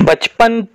55,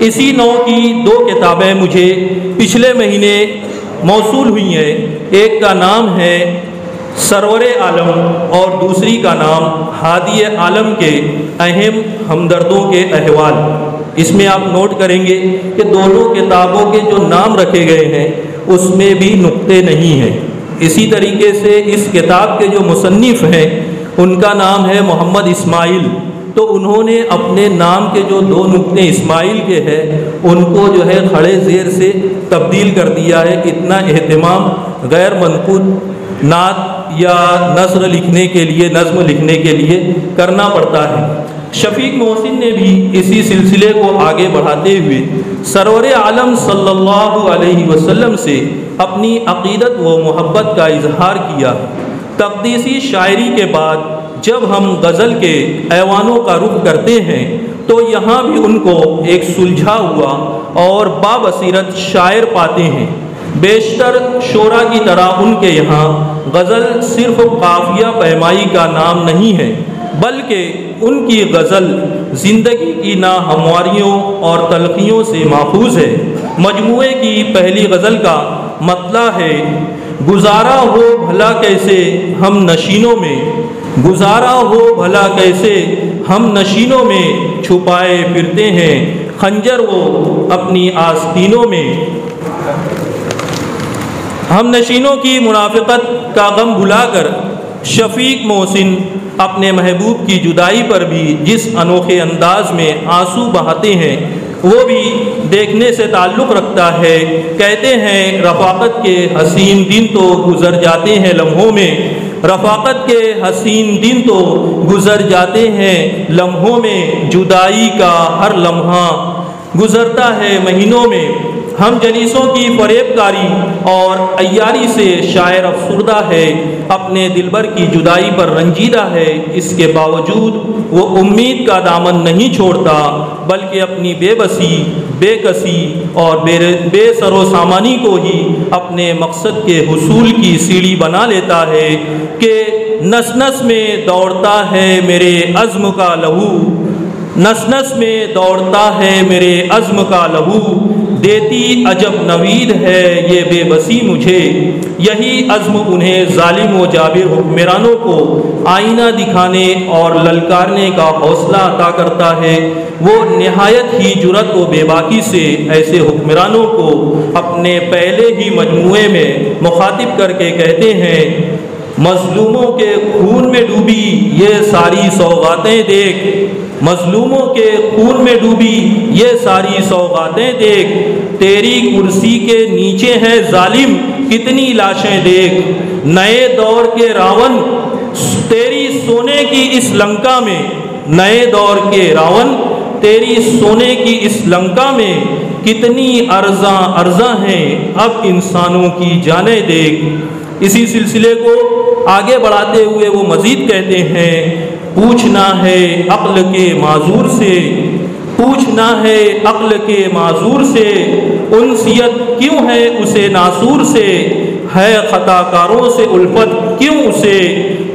اسی نوع کی 2 کتابیں مجھے پچھلے مہینے موصول ہوئی ہیں۔ ایک کا نام ہے سرور عالم اور دوسری کا نام ہادی عالم کے اہم ہمدردوں کے احوال۔ اس میں آپ نوٹ کریں گے کہ دونوں کتابوں کے جو نام رکھے گئے ہیں اس میں بھی نقطے نہیں ہیں۔ اسی طریقے سے اس کتاب کے جو مصنف ہیں ان کا نام ہے محمد اسماعیل، تو انہوں نے اپنے نام کے جو 2 نقطے اسماعیل کے ہیں ان کو جو ہے کھڑے زیر سے تبدیل کر دیا ہے۔ اتنا اہتمام غیر منقول نعت یا نثر لکھنے کے لیے، نظم لکھنے کے لیے کرنا پڑتا ہے۔ شفیق محسن نے بھی اسی سلسلے کو آگے بڑھاتے ہوئے سرور عالم صلی اللہ علیہ وسلم سے اپنی عقیدت و محبت کا اظہار کیا۔ تقدیسی شاعری کے بعد جب ہم غزل کے ایوانوں کا رخ کرتے ہیں تو یہاں بھی ان کو ایک سلجھا ہوا اور بابصیرت شاعر پاتے ہیں۔ بیشتر شعراء کی طرح ان کے یہاں غزل صرف قافیہ پیمائی کا نام نہیں ہے، بلکہ ان کی غزل زندگی کی ناہمواریوں اور تلخیوں سے ماخوذ ہے۔ مجموعے کی پہلی غزل کا مطلع ہے: گزارا ہو بھلا کیسے ہم نشینوں میں، گزارا ہو بھلا کیسے ہم نشینوں میں، چھپائے پھرتے ہیں خنجر وہ اپنی آستینوں میں۔ ہم نشینوں کی منافقت کا غم بھلا کر شفیق محسن اپنے محبوب کی جدائی پر بھی جس انوکھے انداز میں آنسو بہاتے ہیں وہ بھی دیکھنے سے تعلق رکھتا ہے۔ کہتے ہیں رفاقت کے حسین دن تو گزر جاتے ہیں لمحوں میں، رفاقت کے حسین دن تو گزر جاتے ہیں لمحوں میں، جدائی کا ہر لمحہ گزرتا ہے مہینوں میں۔ ہم جلیسوں کی فریب کاری اور عیاری سے شاعر افسردہ ہے، اپنے دلبر کی جدائی پر رنجیدہ ہے، اس کے باوجود وہ امید کا دامن نہیں چھوڑتا بلکہ اپنی بے بسی، بے کسی اور بے سر و سامانی کو ہی اپنے مقصد کے حصول کی سیڑھی بنا لیتا ہے کہ نس نس میں دوڑتا ہے میرے عزم کا لہو، نس نس میں دوڑتا ہے میرے عزم کا لہو، دیتی عجب نوید ہے یہ بے بسی مجھے۔ یہی عزم انہیں ظالم و جابر حکمرانوں کو آئینہ دکھانے اور للکارنے کا حوصلہ عطا کرتا ہے۔ وہ نہایت ہی جرأت و بے باکی سے ایسے حکمرانوں کو اپنے پہلے ہی مجموعے میں مخاطب کر کے کہتے ہیں: مظلوموں کے خون میں ڈوبی یہ ساری سوغاتیں دیکھ، مظلوموں کے خون میں ڈوبی یہ ساری سوغاتیں دیکھ، تیری کرسی کے نیچے ہیں ظالم کتنی لاشیں دیکھ، نئے دور کے راون تیری سونے کی اس لنکا میں، نئے دور کے راون تیری سونے کی اس لنکا میں، کتنی ارزاں ہیں اب انسانوں کی جانیں دیکھ۔ اسی سلسلے کو آگے بڑھاتے ہوئے وہ مزید کہتے ہیں: پوچھنا ہے عقل کے معذور سے، پوچھنا ہے عقل کے معذور سے، انسیت کیوں ہے اسے ناسور سے، ہے خطا کاروں سے الفت کیوں اسے،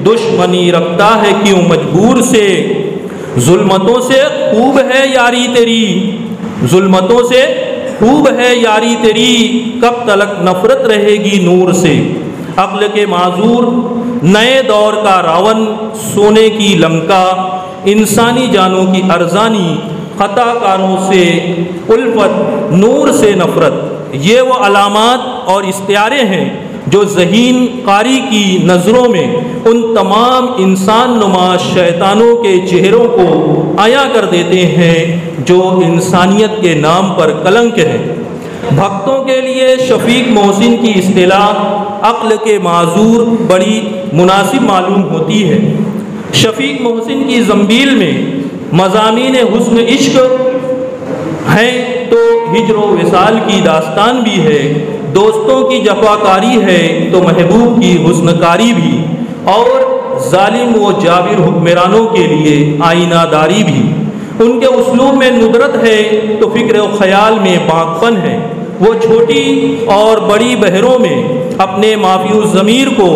دشمنی رکھتا ہے کیوں مجبور سے، ظلمتوں سے خوب ہے یاری تیری، ظلمتوں سے خوب ہے یاری تیری، کب تلک نفرت رہے گی نور سے۔ عقل کے معذور، نئے دور کا راون، سونے کی لنکا، انسانی جانوں کی ارزانی، خطا کاروں سے الفت، نور سے نفرت، یہ وہ علامات اور استعارے ہیں جو ذہین قاری کی نظروں میں ان تمام انسان نما شیطانوں کے چہروں کو عیاں کر دیتے ہیں جو انسانیت کے نام پر کلنک ہیں۔ بھکتوں کے لیے شفیق محسن کی اصطلاح عقل کے معذور بڑی مناسب معلوم ہوتی ہے۔ شفیق محسن کی زنبیل میں مضامین حسن عشق ہیں تو ہجر و وصال کی داستان بھی ہے، دوستوں کی جفاکاری ہے تو محبوب کی حسن کاری بھی، اور ظالم و جابر حکمرانوں کے لیے آئینہ داری بھی۔ ان کے اسلوب میں ندرت ہے تو فکر و خیال میں پاکپن ہے۔ وہ چھوٹی اور بڑی بحروں میں اپنے مافی الضمیر کو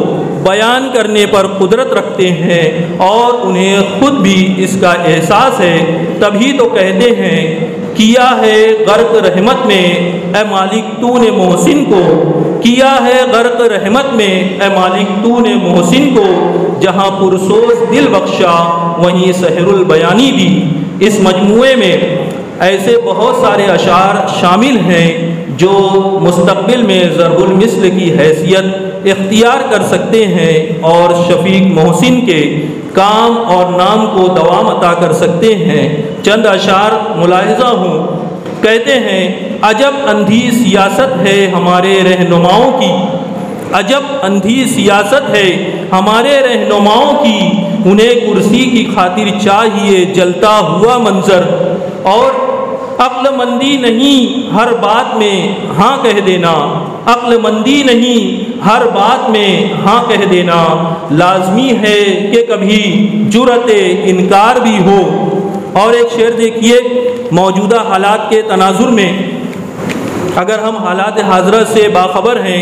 بیان کرنے پر قدرت رکھتے ہیں اور انہیں خود بھی اس کا احساس ہے، تبھی تو کہتے ہیں کیا ہے غرق رحمت میں اے مالک تو نے محسن کو، کیا ہے غرق رحمت میں اے مالک تو نے محسن کو، جہاں پرسوز دل بخشا وہیں سحر البیانی بھی۔ اس مجموعے میں ایسے بہت سارے اشعار شامل ہیں جو مستقبل میں ضرب المثل کی حیثیت اختیار کر سکتے ہیں اور شفیق محسن کے کام اور نام کو دوام عطا کر سکتے ہیں۔ چند اشعار ملاحظہ ہوں۔ کہتے ہیں عجب اندھی سیاست ہے ہمارے رہنماؤں کی، عجب اندھی سیاست ہے ہمارے رہنماؤں کی، انہیں کرسی کی خاطر چاہیے جلتا ہوا منظر، اور عقل مندی نہیں ہر بات میں ہاں کہہ دینا، عقل مندی نہیں ہر بات میں ہاں کہہ دینا، لازمی ہے کہ کبھی جرأت انکار بھی ہو۔ اور ایک شعر دیکھیے، موجودہ حالات کے تناظر میں اگر ہم حالات حاضرہ سے باخبر ہیں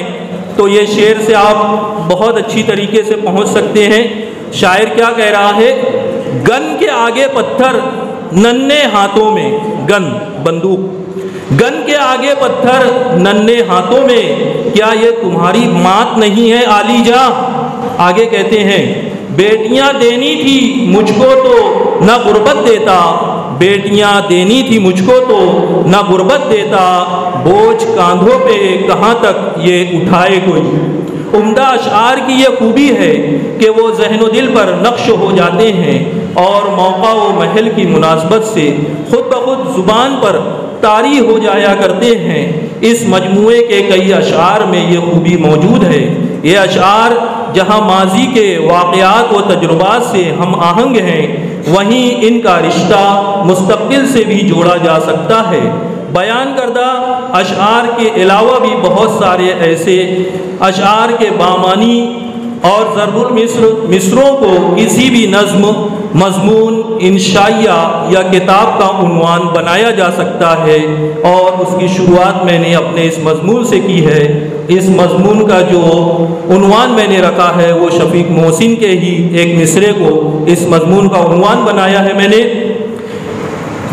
تو یہ شعر سے آپ بہت اچھی طریقے سے پہنچ سکتے ہیں۔ شاعر کیا کہہ رہا ہے؟ گن کے آگے پتھر ننھے ہاتھوں میں، گن بندوق، گن کے آگے پتھر ننھے ہاتھوں میں، کیا یہ تمہاری مات نہیں ہے عالی جاں؟ آگے کہتے ہیں بیٹیاں دینی تھی مجھ کو تو نہ غربت دیتا، بیٹیاں دینی تھی مجھ کو تو نہ غربت دیتا، بوجھ کاندھوں پہ کہاں تک یہ اٹھائے کوئی۔ عمدہ اشعار کی یہ خوبی ہے کہ وہ ذہن و دل پر نقش ہو جاتے ہیں اور موقع و محل کی مناسبت سے خود بخود زبان پر طاری ہو جایا کرتے ہیں۔ اس مجموعے کے کئی اشعار میں یہ خوبی موجود ہے۔ یہ اشعار جہاں ماضی کے واقعات و تجربات سے ہم آہنگ ہیں، وہیں ان کا رشتہ مستقبل سے بھی جوڑا جا سکتا ہے۔ بیان کردہ اشعار کے علاوہ بھی بہت سارے ایسے اشعار کے بامانی اور ضرب المثل مصروں کو کسی بھی نظم، مضمون، انشائیہ یا کتاب کا عنوان بنایا جا سکتا ہے، اور اس کی شروعات میں نے اپنے اس مضمون سے کی ہے۔ اس مضمون کا جو عنوان میں نے رکھا ہے وہ شفیق محسن کے ہی ایک مصرے کو اس مضمون کا عنوان بنایا ہے میں نے۔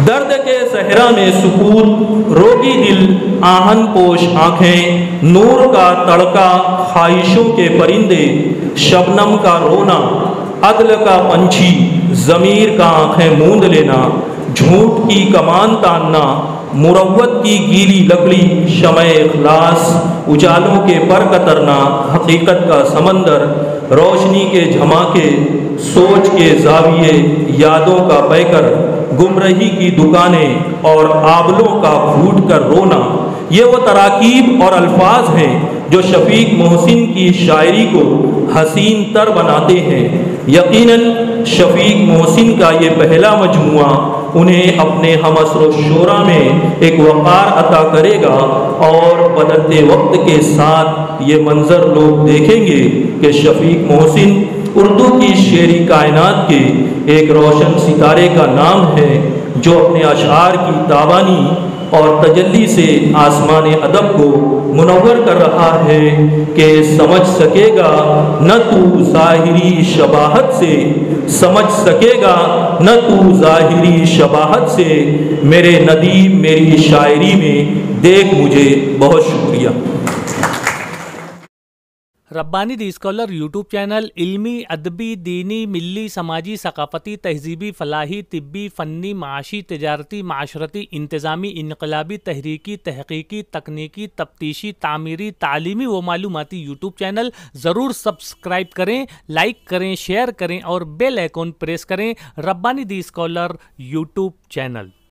درد کے صحرا میں سکوت، روگی دل، آہن پوش آنکھیں، نور کا تڑکا، خواہشوں کے پرندے، شبنم کا رونا، عدل کا پنچھی، ضمیر کا آنکھیں موند لینا، جھوٹ کی کمان تاننا، مروت کی گیلی لکڑی، شمع اخلاص، اجالوں کے پر کترنا، حقیقت کا سمندر، روشنی کے جھماکے، سوچ کے زاویے، یادوں کا پیکر، گمرہی کی دکانیں اور آبلوں کا پھوٹ کر رونا، یہ وہ تراکیب اور الفاظ ہیں جو شفیق محسن کی شاعری کو حسین تر بناتے ہیں۔ یقیناً شفیق محسن کا یہ پہلا مجموعہ انہیں اپنے ہم عصر و شعراء میں ایک وقار عطا کرے گا، اور بدلتے وقت کے ساتھ یہ منظر لوگ دیکھیں گے کہ شفیق محسن اردو کی شعری کائنات کے ایک روشن ستارے کا نام ہے، جو اپنے اشعار کی تابانی اور تجلی سے آسمان ادب کو منور کر رہا ہے کہ سمجھ سکے گا نہ تو ظاہری شباہت سے، سمجھ سکے گا نہ تو ظاہری شباہت سے، میرے ندیم میری شاعری میں دیکھ مجھے۔ بہت شکریہ۔ ربانی دی اسکالر یوٹیوب چینل علمی، ادبی، دینی، ملی، سماجی، ثقافتی، تہذیبی، فلاحی، طبی، فنی، معاشی، تجارتی، معاشرتی، انتظامی، انقلابی، تحریکی، تحقیقی، تکنیکی، تفتیشی، تعمیری، تعلیمی و معلوماتی یوٹیوب چینل ضرور سبسکرائب کریں، لائک کریں، شیئر کریں اور بیل آئیکن پریس کریں۔ ربانی دی اسکالر یوٹیوب چینل۔